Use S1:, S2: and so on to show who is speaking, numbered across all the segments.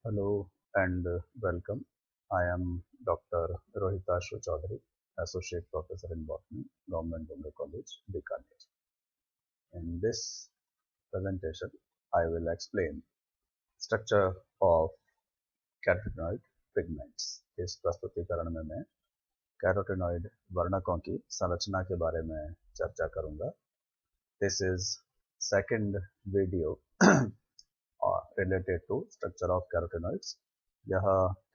S1: Hello and welcome. I am Dr. Rohitashu Chaudhary, Associate Professor in Botany, Government Bombay College, Bikaner. In this presentation, I will explain structure of carotenoid pigments. इस प्रस्तुतिकरण में मैं carotenoid वर्णकों की संरचना के बारे में चर्चा करूंगा. This is second video related to structure of carotenoids. यह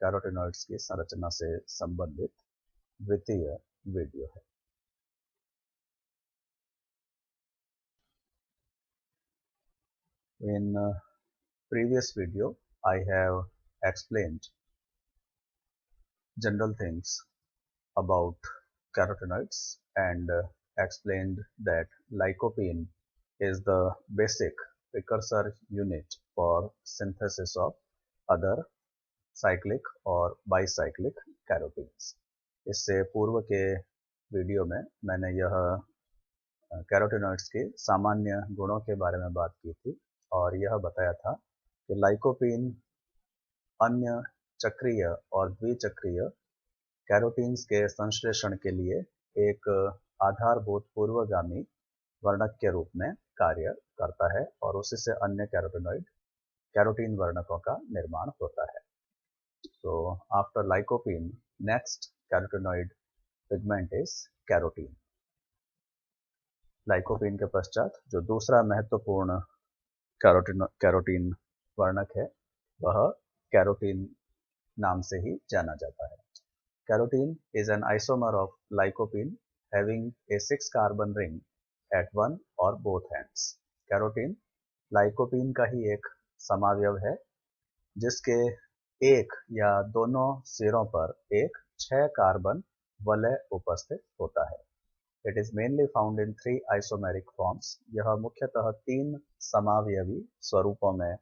S1: कैरोटेनॉइड्स की संरचना से संबंधित द्वितीय वीडियो है. In previous video, I have explained general things about carotenoids and explained that lycopene is the basic precursor unit for synthesis of other cyclic और bicyclic carotenes. इससे पूर्व के वीडियो में मैंने यह कैरोटेनॉइड्स के सामान्य गुणों के बारे में बात की थी और यह बताया था कि लाइकोपीन अन्य चक्रीय और द्विचक्रीय कैरोटीन्स के संश्लेषण के लिए एक आधारभूत पूर्वगामी वर्णक के रूप में कार्य करता है और उसी से अन्य कैरोटीन वर्णकों का निर्माण होता है. So after lycopene, next carotenoid pigment is carotene. Lycopene के पश्चात जो दूसरा महत्वपूर्ण कैरोटीन वर्णक है वह कैरोटीन नाम से ही जाना जाता है. Carotene is an isomer of lycopene having a 6 carbon ring at one or both ends. Carotene lycopene का ही एक समावयव है जिसके एक या दोनों सिरों पर एक 6 कार्बन वलय उपस्थित होता है. It is mainly found in 3 isomeric forms. यह मुख्यतः 3 समावयवी स्वरूपों में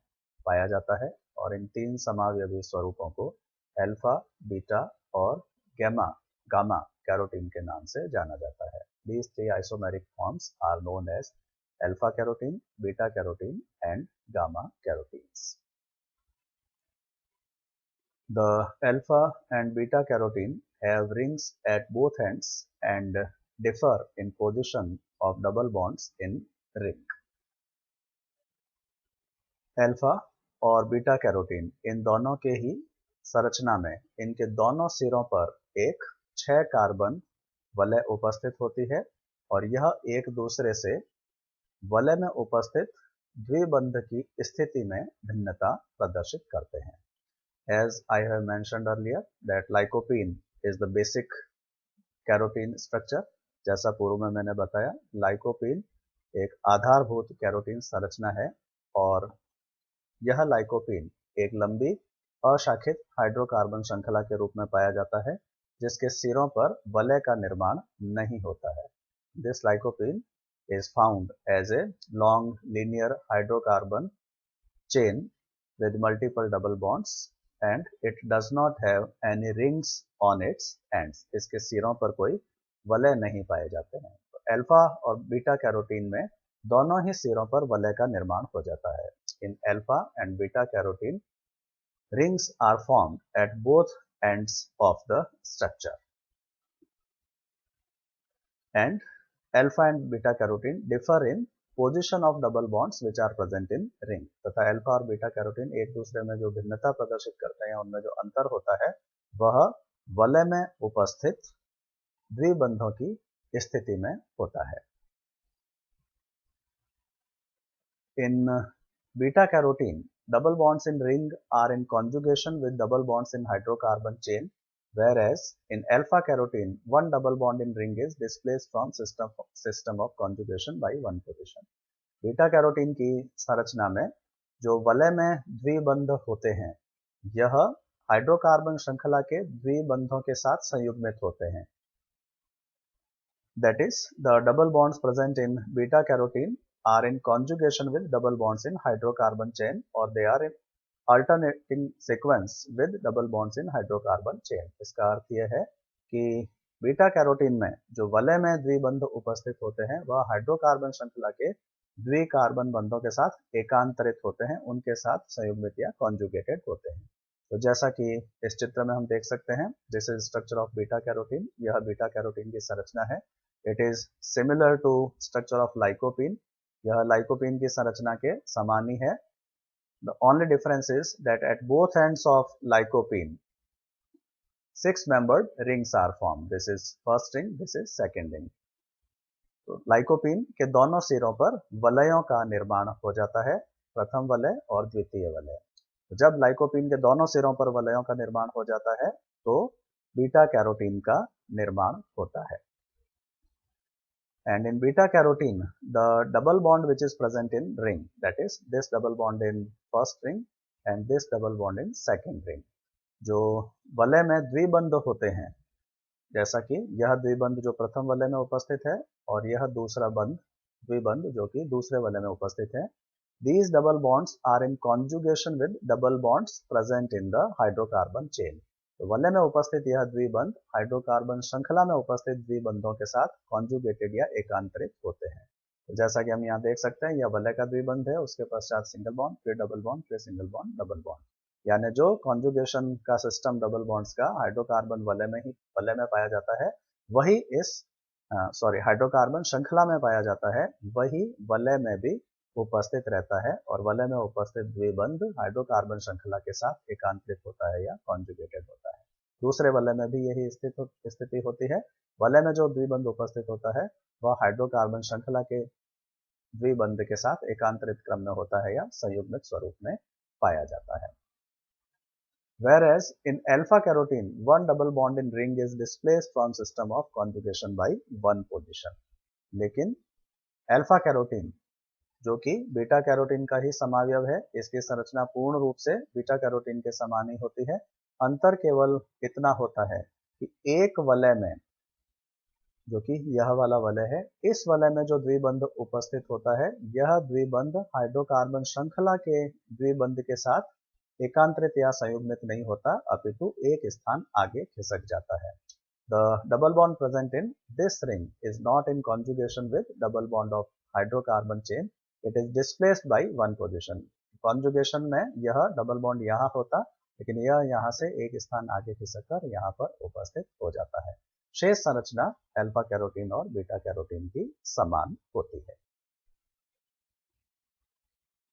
S1: पाया जाता है और इन 3 समावयवी स्वरूपों को अल्फा, बीटा और गामा कैरोटीन के नाम से जाना जाता है. These 3 isomeric forms are known as alpha carotene, beta carotene and gamma carotenes. The alpha and beta carotene have rings at both ends and differ in position of double bonds in ring. Alpha और beta carotene इन दोनों के ही संरचना में इनके दोनों सिरों पर एक 6 कार्बन वलय उपस्थित होती है और यह एक दूसरे से वलय में उपस्थित द्विबंध की स्थिति में भिन्नता प्रदर्शित करते हैं. As I have mentioned earlier that lycopene is the basic carotene structure. जैसा पूर्व में मैंने बताया लाइकोपीन एक आधारभूत कैरोटीन संरचना है और यह लाइकोपीन एक लंबी अशाखित हाइड्रोकार्बन श्रृंखला के रूप में पाया जाता है जिसके सिरों पर वलय का निर्माण नहीं होता है. This lycopene is found as a long linear hydrocarbon chain with multiple double bonds and it does not have any rings on its ends. इसके सिरों पर कोई वलय नहीं पाए जाते हैं. तो अल्फा और बीटा कैरोटीन में दोनों ही सिरों पर वलय का निर्माण हो जाता है. In alpha and beta carotene, rings are formed at both ends of the structure. And alpha and beta carotene differ in position of double bonds which are present in ring. तथा अल्फा और beta carotene एक दूसरे में जो भिन्नता प्रदर्शित करते हैं उनमें जो अंतर होता है वह वलय में उपस्थित द्विबंधों की स्थिति में होता है. In beta carotene, double bonds in ring are in conjugation with double bonds in hydrocarbon chain, whereas in alpha carotene, one double bond in ring is displaced from system of conjugation by one position. Beta carotene की संरचना में जो वलय में द्विबंध होते हैं यह hydrocarbon श्रृंखला के द्विबंधों के साथ संयुग्मित होते हैं. That is, the double bonds present in beta carotene are in conjugation with double bonds in hydrocarbon chain or they are in alternating sequence with double bonds in hydrocarbon chain. इसका अर्थ यह है कि बीटा कैरोटीन में जो वलय में द्विबंध उपस्थित होते हैं वह हाइड्रोकार्बन श्रृंखला के द्विकार्बन बंधों के साथ एकांतरित होते हैं, उनके साथ संयुग्मित या कॉन्जुगेटेड होते हैं. तो जैसा कि इस चित्र में हम देख सकते हैं, this is structure of beta carotene. यह बीटा कैरोटीन की संरचना है। It is similar to structure of lycopene. यह लाइकोपीन की संरचना के समान ही है। The only difference is that at both ends of lycopene 6 membered rings are formed. This is first ring, this is second ring. तो लाइकोपीन के दोनों सिरों पर वलयों का निर्माण हो जाता है, प्रथम वलय और द्वितीय वलय। जब लाइकोपीन के दोनों सिरों पर वलयों का निर्माण हो जाता है तो बीटा कैरोटीन का निर्माण होता है। And in beta carotene, the double bond which is present in ring, that is this double bond in first ring and this double bond in second ring, जो वलय में द्विबंध होते हैं, जैसा कि यह द्विबंध जो प्रथम वलय में उपस्थित है और यह दूसरा बंध द्विबंध जो कि दूसरे वलय में उपस्थित है, these double bonds are in conjugation with double bonds present in the hydrocarbon chain. तो वलय में उपस्थित यह द्विबंध हाइड्रोकार्बन श्रृंखला में उपस्थित द्विबंधों के साथ कॉन्जुगेटेड या एकांतरित होते हैं। तो जैसा कि हम यहाँ देख सकते हैं, यह वलय का द्विबंध है, उसके पश्चात सिंगल बॉन्ड, फिर डबल बॉन्ड, फिर सिंगल बॉन्ड, डबल बॉन्ड, यानी जो कॉन्जुगेशन का सिस्टम डबल बॉन्ड्स का हाइड्रोकार्बन वलय में पाया जाता है, वही इस हाइड्रोकार्बन श्रृंखला में पाया जाता है, वही वलय में भी उपस्थित रहता है और वलय में उपस्थित द्विबंध हाइड्रोकार्बन श्रृंखला के साथ एकांतरित होता है या कॉन्जुगेटेड होता है। दूसरे वलय में भी यही स्थिति होती है। वलय में जो द्विबंध उपस्थित होता है वह हाइड्रोकार्बन श्रृंखला के द्विबंध के साथ एकांतरित क्रम में होता है या संयुग्मित स्वरूप में पाया जाता है। Whereas in alpha carotene, one double bond in ring is displaced from system of conjugation by one position. लेकिन अल्फा कैरोटीन जो कि बीटा कैरोटीन का ही समावयव है, इसकी संरचना पूर्ण रूप से बीटा कैरोटीन के समान ही होती है। अंतर केवल इतना होता है कि एक वलय में, जो कि यह वाला वलय है, इस वलय में जो द्विबंध उपस्थित होता है, यह द्विबंध हाइड्रोकार्बन श्रृंखला के द्विबंध के साथ एकांतरित या संयुग्मित नहीं होता, अपितु एक स्थान आगे खिसक जाता है। The double bond present in this ring is not in conjugation with double bond of hydrocarbon chain. It is displaced by one position. Conjugation में यह डबल बॉन्ड यहाँ होता, लेकिन यह यहाँ से एक स्थान आगे खिसककर यहाँ पर उपस्थित हो जाता है। शेष संरचना अल्फा कैरोटीन और बीटा कैरोटीन की समान होती है।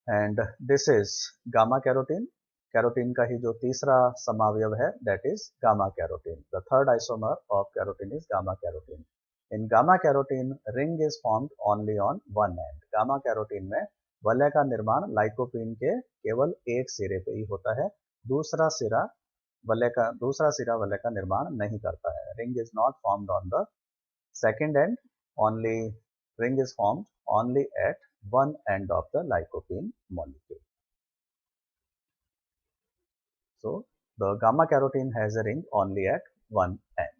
S1: And this is gamma carotene. Carotene का ही जो तीसरा समावयव है, that is gamma carotene. The third isomer of carotene is gamma carotene. In gamma carotene ring is formed only on one and. Gamma carotene में वलय का निर्माण लाइकोपीन के केवल एक सिरे पे ही होता है, दूसरा सिरा वलय का निर्माण नहीं करता है। Ring is not formed on the second end, only ring is formed only at one end of the lycopene molecule. So the gamma carotene has a ring only at one end.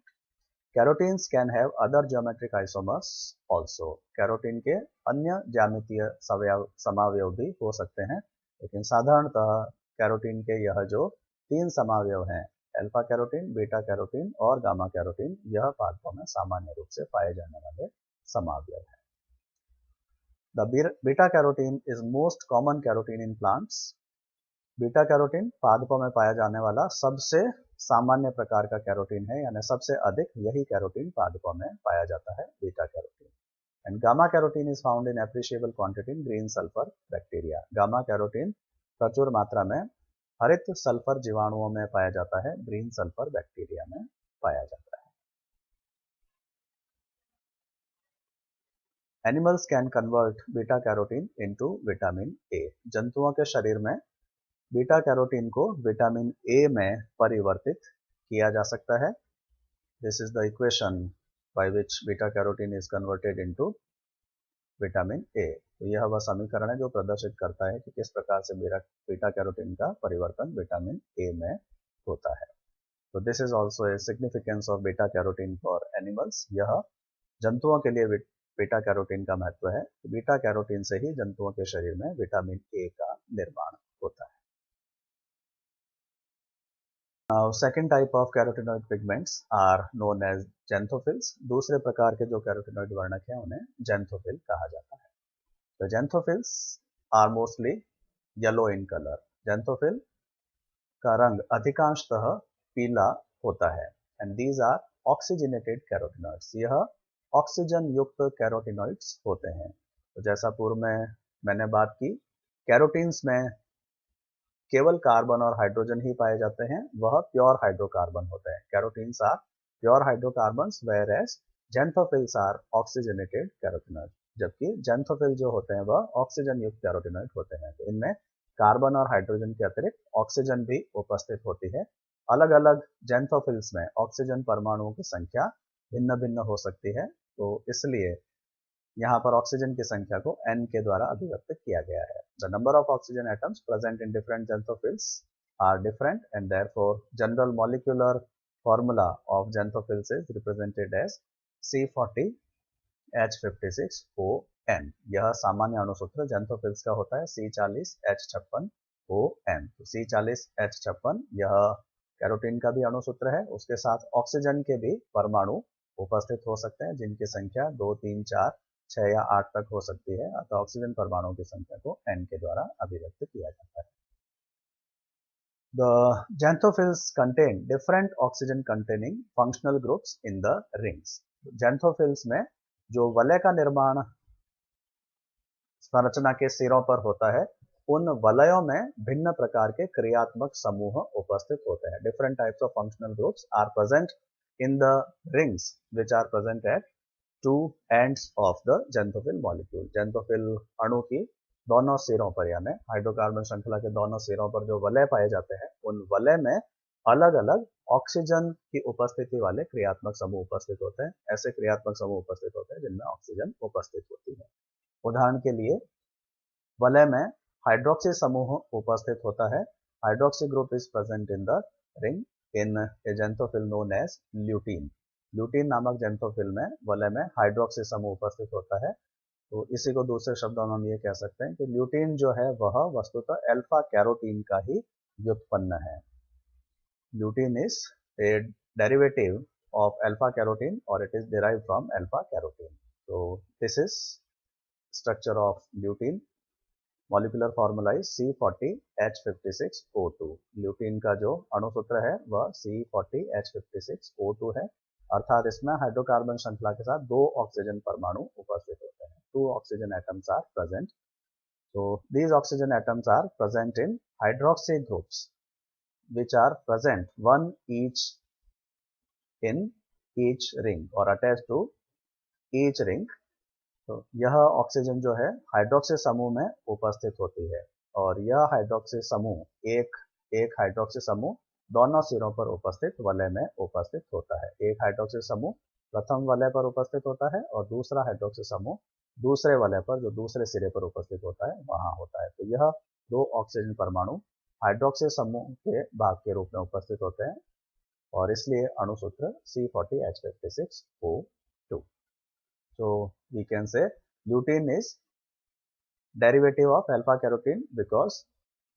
S1: Carotenes can have other geometric isomers also. Carotene के अन्य ज्यामितीय समावयव भी हो सकते हैं, लेकिन साधारणतः carotene के यह जो तीन समावयव हैं, अल्फा कैरोटीन, बीटा कैरोटीन और गामा कैरोटीन, यह पादपों में सामान्य रूप से पाए जाने वाले समावयव हैं। The beta carotene is most common carotene in plants. Beta carotene पादपों में पाया जाने वाला सबसे सामान्य प्रकार का कैरोटीन है, यानी सबसे अधिक यही कैरोटीन पादपों में पाया जाता है, beta carotene. And gamma carotene is found in appreciable quantity in green sulphur bacteria. Gamma carotene प्रचुर मात्रा में हरित सल्फर जीवाणुओं में पाया जाता है, ग्रीन सल्फर बैक्टीरिया में पाया जाता है। Animals can convert beta carotene into vitamin A. जंतुओं के शरीर में बीटा कैरोटीन को विटामिन ए में परिवर्तित किया जा सकता है। This is the equation by which beta carotene is converted into vitamin A. तो यह वह समीकरण है जो प्रदर्शित करता है कि किस प्रकार से बीटा कैरोटीन का परिवर्तन विटामिन ए में होता है। तो this is also a significance of beta carotene for animals. यह जंतुओं के लिए बीटा कैरोटीन का महत्व है। बीटा कैरोटीन से ही जंतुओं के शरीर में विटामिन ए का निर्माण होता है। Now, second type of carotenoid pigments are known as xanthophylls. दूसरे प्रकार के जो कैरोटीनॉइड वर्णक हैं उन्हें xanthophylls कहा जाता है। तो xanthophylls are mostly yellow in color. xanthophylls का रंग अधिकांशतः पीला होता है। And these are oxygenated carotenoids. यह ऑक्सीजन युक्त कैरोटिनॉइड्स होते हैं। तो जैसा पूर्व में मैंने बात की, कैरोटीन्स में केवल कार्बन और हाइड्रोजन ही पाए जाते हैं, वह प्योर हाइड्रोकार्बन होते हैं। Carotenes are pure hydrocarbons, whereas xanthophylls are oxygenated carotenoid. जबकि जेंथोफिल जो होते हैं वह ऑक्सीजन युक्त कैरोटिनॉइड होते हैं। तो इनमें कार्बन और हाइड्रोजन के अतिरिक्त ऑक्सीजन भी उपस्थित होती है। अलग अलग जेंथोफिल्स में ऑक्सीजन परमाणुओं की संख्या भिन्न भिन्न हो सकती है, तो इसलिए यहाँ पर ऑक्सीजन की संख्या को n के द्वारा अभिव्यक्त किया गया है। The number of oxygen atoms present in different xanthophylls are different and therefore general molecular formula of xanthophylls is represented as C40H56ON। यह सामान्य अणुसूत्र जेंथोफिल्स का होता है C40H56ON। तो C40H56 यह कैरोटीन का भी अणुसूत्र है। उसके साथ ऑक्सीजन के भी परमाणु उपस्थित हो सकते हैं, जिनकी संख्या 2, 3, 4, 6 या 8 तक हो सकती है। अतः ऑक्सीजन परमाणुओं की संख्या को n के द्वारा अभिव्यक्त किया जाता है। The xanthophylls contain different oxygen containing functional groups in the rings. xanthophylls में जो वलय का निर्माण संरचना के सिरों पर होता है, उन वलयों में भिन्न प्रकार के क्रियात्मक समूह उपस्थित होते हैं। Different types of functional groups are present in the rings which are present at two ends of the xanthophyll molecule। xanthophyll अणु की दोनों सिरों पर, यानी हाइड्रोकार्बन श्रृंखला के दोनों सिरों पर जो वलय पाए जाते हैं, उन वलय में अलग अलग ऑक्सीजन की उपस्थिति वाले क्रियात्मक समूह उपस्थित होते हैं। ऐसे क्रियात्मक समूह उपस्थित होते हैं जिनमें ऑक्सीजन उपस्थित होती है। उदाहरण के लिए वलय में हाइड्रोक्सी समूह उपस्थित होता है। Hydroxy group is present in the ring in a xanthophyll known as lutein. Lutein नामक जेंथोफिल में वलय में हाइड्रोक्सी समूह उपस्थित होता है। तो इसी को दूसरे शब्दों में हम ये कह सकते हैं कि ल्यूटीन जो है वह वस्तुतः अल्फा कैरोटीन का ही व्युत्पन्न है। Lutein is a derivative of alpha carotene और it is derived from alpha carotene. तो this is structure of lutein. Molecular formula is C40H56O2। Lutein का जो अणुसूत्र है वह C40H56O2 है, अर्थात इसमें हाइड्रोकार्बन श्रृंखला के साथ 2 ऑक्सीजन परमाणु उपस्थित होते हैं। 2 oxygen atoms are present. So these oxygen atoms are present in hydroxy groups which are present one each in each ring or attached to each ring। तो यह ऑक्सीजन जो है हाइड्रोक्सी समूह में उपस्थित होती है, और यह हाइड्रोक्सी समूह एक हाइड्रोक्सी समूह दोनों सिरों पर उपस्थित वलय में उपस्थित होता है। एक हाइड्रोक्सी समूह प्रथम वलय पर उपस्थित होता है और दूसरा हाइड्रोक्सी समूह दूसरे वलय पर, जो दूसरे सिरे पर उपस्थित होता है, वहां होता है। तो यह 2 ऑक्सीजन परमाणु हाइड्रोक्सी समूह के भाग के रूप में उपस्थित होते हैं, और इसलिए अणुसूत्र C40H56O2। So we can say lutein is derivative of alpha carotene because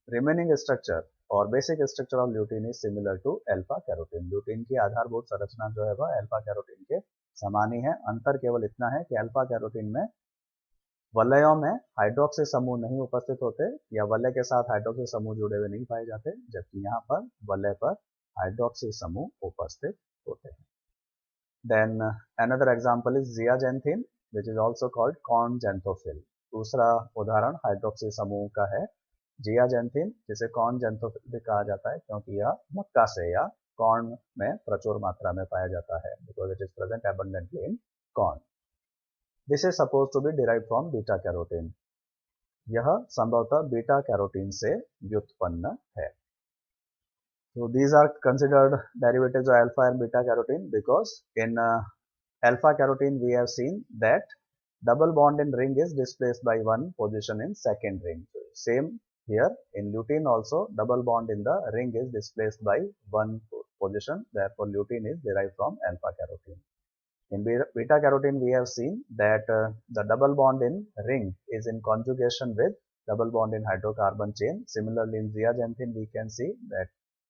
S1: remaining structure और basic structure of lutein is similar to alpha carotene। lutein की आधारभूत संरचना जो है वह alpha carotene के समान ही है। अंतर केवल इतना है कि alpha carotene में वलयों में हाइड्रोक्सी समूह नहीं उपस्थित होते या वलय के साथ हाइड्रोक्सी समूह जुड़े हुए नहीं पाए जाते, जबकि यहाँ पर वलय पर हाइड्रोक्सी समूह उपस्थित होते हैं। Then another example is zeaxanthin which is also called corn xanthophil। दूसरा उदाहरण हाइड्रोक्सी समूह का है जियाजेंथिन, जिसे कॉर्न xanthophil भी कहा जाता है क्योंकि यह मक्का से या कॉर्न में प्रचुर मात्रा में पाया जाता है, because it is present abundantly in corn। This is supposed to be derived from beta carotene। यह संभवतः बीटा कैरोटीन से व्युत्पन्न है। So these are considered derivatives of alpha and beta carotene because in alpha carotene we have seen that double bond in ring is displaced by one position in second ring। Same here in lutein also, double bond in the ring is displaced by one position, therefore lutein is derived from alpha carotene। In beta carotene we have seen that the double bond in ring is in conjugation with double bond in hydrocarbon chain। Similarly in zeaxanthin we can see that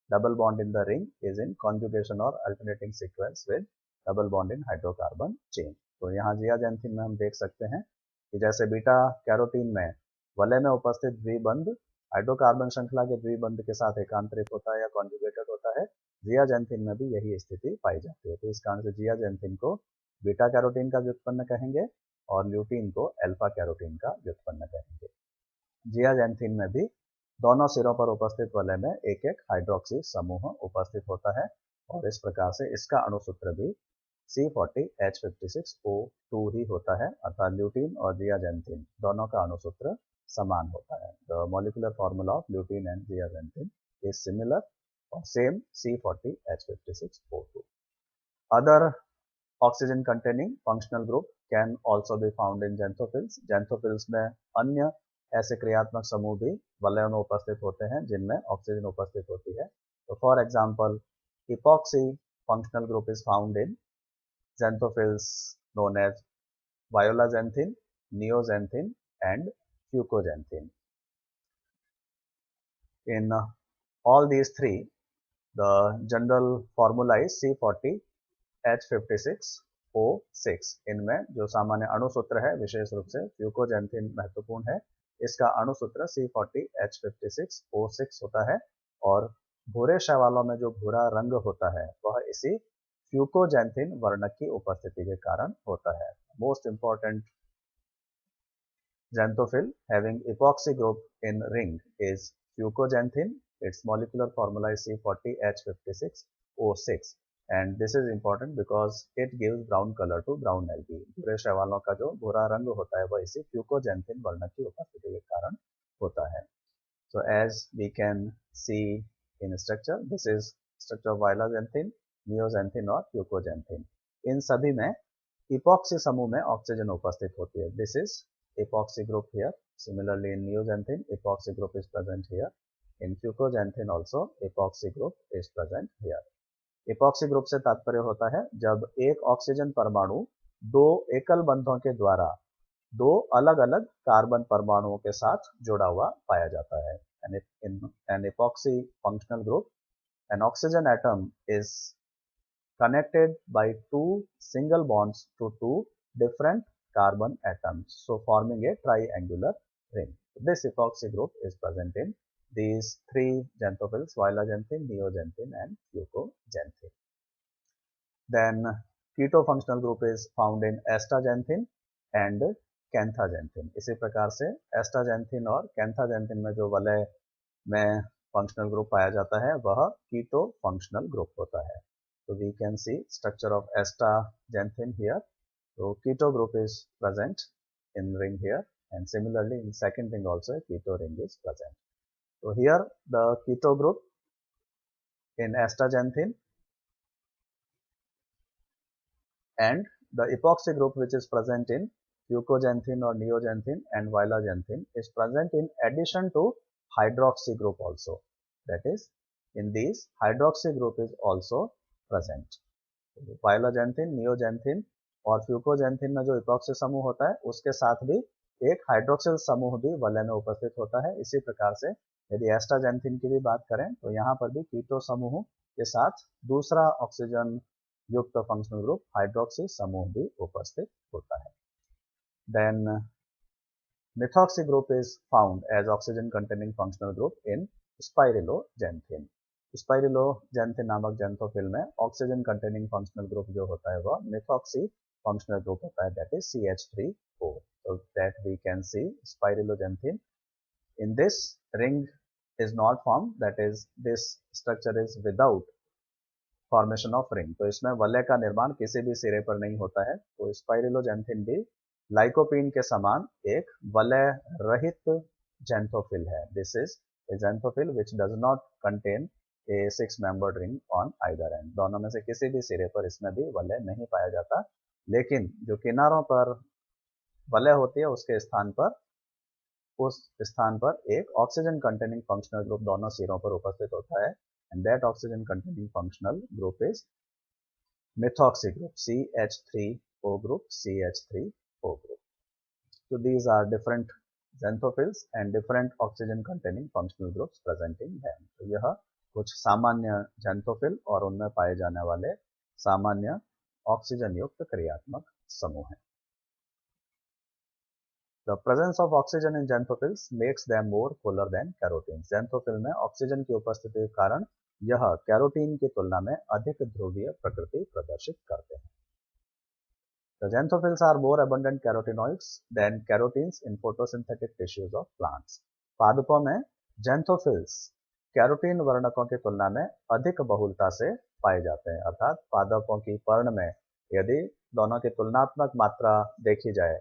S1: double bond in the ring is in conjugation or alternating sequence with double bond in hydrocarbon chain। तो यहाँ zeaxanthin में हम देख सकते हैं कि जैसे beta carotene में वलय में उपस्थित द्विबंध हाइड्रोकार्बन श्रृंखला के द्विबंध के साथ एकांतरित होता है या कॉन्जुगेटेड होता है। जियाजेंथिन में भी यही स्थिति पाई जाती है। तो इस कारण से जियाजेंथिन को बीटा कैरोटीन का व्युत्पन्न कहेंगे और ल्यूटीन को अल्फा कैरोटीन का व्युत्पन्न कहेंगे। जियाजेंथिन में भी दोनों सिरों पर उपस्थित वलय में एक एक हाइड्रोक्सी समूह उपस्थित होता है और इस प्रकार से इसका अणुसूत्र भी C40H56O2 ही होता है, अर्थात ल्यूटीन और जियाजेंथिन दोनों का अणुसूत्र समान होता है। The molecular formula of lutein and zeaxanthin is similar और same C40H56O2। Other oxygen containing functional group can also be found in xanthophylls. Xanthophylls में अन्य ऐसे क्रियात्मक समूह भी वलयों में उपस्थित होते हैं जिनमें ऑक्सीजन उपस्थित होती है। तो for example epoxy functional group is found in xanthophylls known as violaxanthin, neoxanthin and fucoxanthin. In all these three, the general formula is C40H56O6। इनमें जो सामान्य अणुसूत्र है विशेष रूप से फ्यूकोजेंथिन महत्वपूर्ण है। इसका अणुसूत्र C40H56O6 होता है और भूरे शैवालों में जो भूरा रंग होता है वह इसी फ्यूकोजेंथिन वर्णक की उपस्थिति के कारण होता है। Most important xanthophil having epoxy group in ring is fucoxanthin. Its molecular formula is C40H56O6 and this is important because it gives brown color to brown algae. भूरे शैवालों का जो भूरा रंग होता है वह इसी फ्यूकोजेंथिन वर्णक की उपस्थिति के कारण होता है। So as we can see in structure, this is structure of violaxanthin, neoxanthin और fucoxanthin। इन सभी में epoxy समूह में ऑक्सीजन उपस्थित होती है। This is epoxy group here. Similarly in neoxanthin, epoxy group is present here. In fucoxanthin also epoxy group is present here. epoxy group से तात्पर्य होता है जब एक ऑक्सीजन परमाणु दो एकल बंधों के द्वारा दो अलग अलग कार्बन परमाणुओं के साथ जुड़ा हुआ पाया जाता है। And in an epoxy functional group, an oxygen atom is connected by two single bonds to two different carbon atoms, so forming a triangular ring. This epoxy group is present in these three xanthophylls: violaxanthin, neoxanthin and fucoxanthin. Then keto functional group is found in astaxanthin and कैंथाजेंथिन। इसी प्रकार से astaxanthin और कैंथाजेंथिन में जो वलय में functional group पाया जाता है वह कीटो फंक्शनल ग्रुप होता है। तो we can see structure of astaxanthin here. तो keto group is present in ring here and similarly in second ring also keto ring is present. तो here the keto group in astaxanthin and the epoxy group which is present in fucoxanthin or neoxanthin and violaxanthin is present in addition to hydroxy group also. That is, in these hydroxy group is also present. violaxanthin, neoxanthin और fucoxanthin में जो epoxy समूह होता है उसके साथ भी एक हाइड्रोक्सिल समूह भी वलय में उपस्थित होता है। इसी प्रकार से यदि एस्टाजेंथिन की भी बात करें तो यहाँ पर भी कीटो समूह के साथ दूसरा ऑक्सीजन युक्त फंक्शनल ग्रुप हाइड्रोक्सी समूह भी उपस्थित होता है। Then methoxy group is found as oxygen containing functional group in spiruloxanthin. spiruloxanthin नामक जेंथोफिल में ऑक्सीजन कंटेनिंग फंक्शनल ग्रुप जो होता है वह methoxy फंक्शनल ग्रुप होता है, that is CH3O. So that we can see spiruloxanthin. In this ring is not formed, that is this structure is without formation of ring. तो इसमें वलय का निर्माण किसी भी सिरे पर नहीं होता है। तो स्पाइरुलोजेंथिन भी लाइकोपीन के समान एक वलय रहित जेंथोफिल है। This is a xanthophyll which does not contain a 6 membered ring on either and. दोनों में से किसी भी सिरे पर इसमें भी वलय नहीं पाया जाता, लेकिन जो किनारों पर वलय होती है उस स्थान पर एक ऑक्सीजन कंटेनिंग फंक्शनल ग्रुप दोनों सिरों पर उपस्थित होता है। And that oxygen containing functional group is methoxy group, CH3O group, CH3O group. So these are different xanthophylls and different oxygen containing functional groups present in them. तो यह कुछ सामान्य xanthophil और उनमें पाए जाने वाले सामान्य ऑक्सीजन युक्त क्रियात्मक समूह हैं। The presence of oxygen in xanthophylls makes them more polar than carotenes. xanthophyll में ऑक्सीजन की उपस्थिति के कारण यह कैरोटीन की तुलना में अधिक ध्रुवीय प्रकृति प्रदर्शित करते हैं. The xanthophylls are more abundant carotenoids than carotenes in photosynthetic tissues of plants. पादपों में xanthophylls कैरोटीन वर्णकों की तुलना में अधिक बहुलता से पाए जाते हैं. अर्थात पादपों की पर्ण में यदि दोनों की तुलनात्मक मात्रा देखी जाए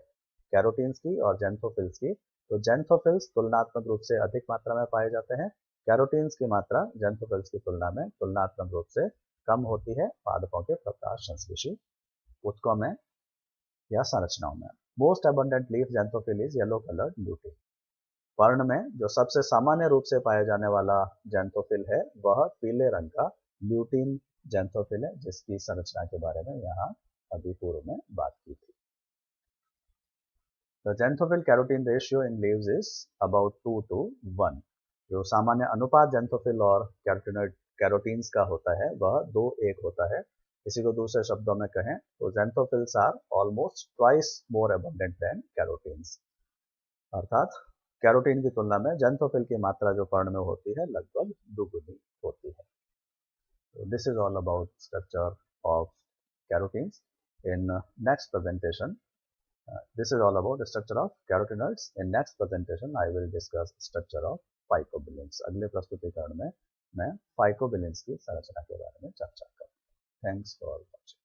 S1: कैरोटीन्स की और xanthophylls की, तो xanthophylls तुलनात्मक रूप से अधिक मात्रा में पाए जाते हैं. कैरोटीन्स की मात्रा xanthophylls की तुलना में तुलनात्मक रूप से कम होती है पादपों के प्रकाश संश्लेषी ऊतकों में या संरचनाओं में. Most abundant leaf xanthophylls is yellow coloured lutein. पर्ण में जो सबसे सामान्य रूप से पाया जाने वाला xanthophylls है वह पीले रंग का ल्यूटीन xanthophylls है, जिसकी संरचना के बारे में यहाँ अभी पूर्व में बात की थी. The xanthophylls carotene ratio in leaves is about 2 to 1. जो सामान्य अनुपात xanthophylls और कैरोटीन्स का होता है वह 2:1 होता है. इसी को दूसरे शब्दों में कहें तो xanthophylls are almost twice more abundant than carotenes. अर्थात कैरोटीन की तुलना में xanthophylls की मात्रा जो पर्ण में होती है लगभग दुगुनी होती है. So this is all about structure of carotenes. In next presentation, this is all about the structure of carotenoids. In next presentation, I will discuss structure of phycobilins. अगले प्रस्तुतिकरण में मैं phycobilins की संरचना के बारे में चर्चा करूँगा. Thanks for watching.